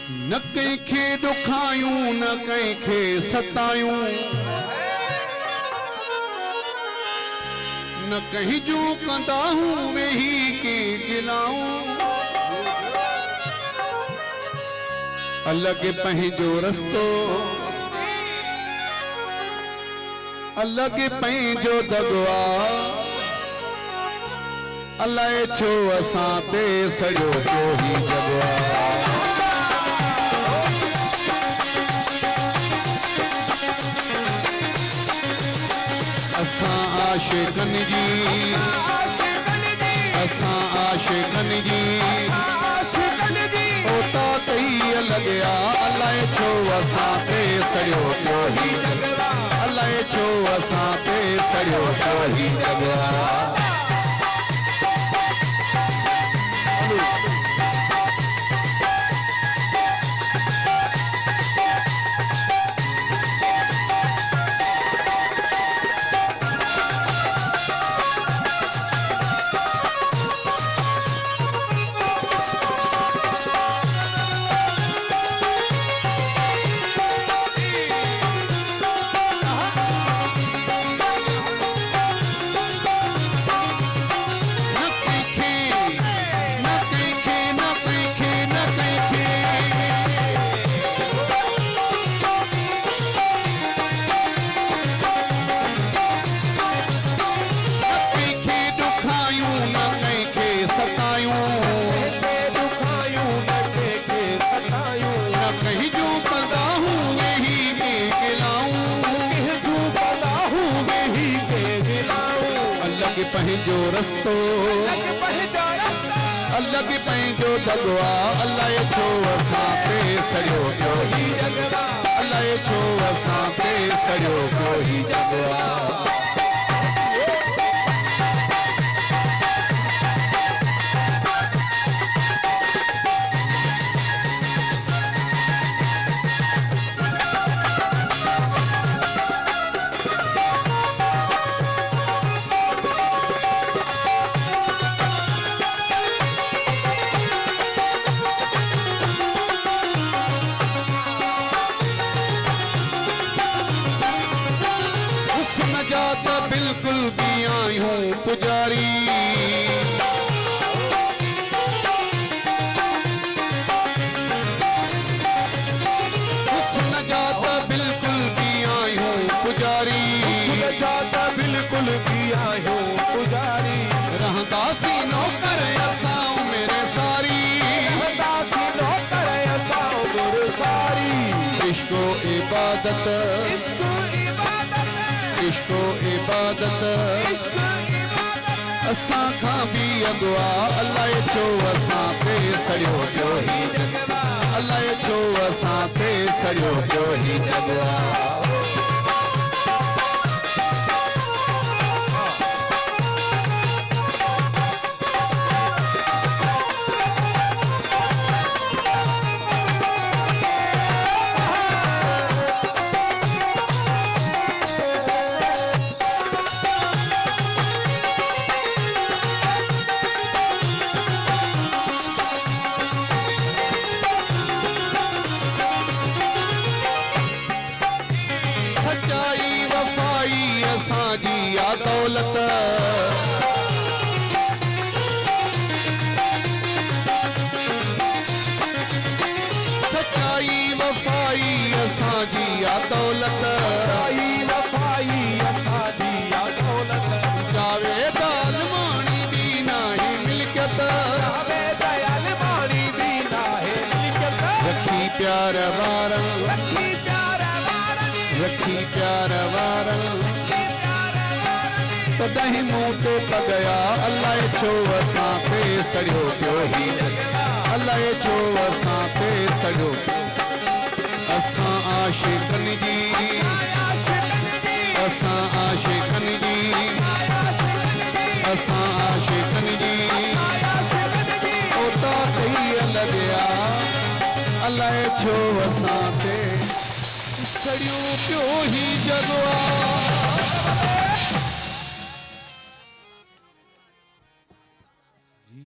न कंहिंखे ॾुखायूं न कंहिंखे सतायूं न कहीं जो कंदा हूं वेही के गिलाऊं अलग पंहिंजो रस्तो अलग पंहिंजो दगवा अलाए छो असां ते सॼो पियो ही जगवा असां आशिक़नि जी ओता कई लॻया अलाए छो असां ते सॼो पियो ही जगवा अलाए छो असां ते सॼो पियो ही जगवा पंहिंजो रस्तो अलग पंहिंजो दगवा अलाए छो असां ते सॼो पियो ही जगवा अलाए छो असां ते सॼो पियो ही जगवा बिल्कुल भी आयूं पुजारी हुस्न जाता बिल्कुल भी आयूं पुजारी बिल्कुल भी आयूं पुजारी रहंदासी नौकर असां मेरे सारी रहंदासी नौकर असां मेरे सारी इश्को इबादत इश्को इबादत असां खां भी अगवा अलाए छो असां ते सॼो पियो ही जगवा अलाए छो असां ते सॼो पियो ही जगवा साजी या दौलत सच्चाई वफाई असांजी या दौलत जावेद आलमानी भी नाहे मिल्कियत रखी प्यार वारन रखी प्यार वारन तॾहिं मूं ते पगया अलाए छो असां ते सॼो पियो ही अलाए छो असां ते सॼो असां आशिक़नि जी असां आशिक़नि जी असां आशिक़नि जी ओता कई लॻया अलाए छो असां ते सॼो पियो ही जगवा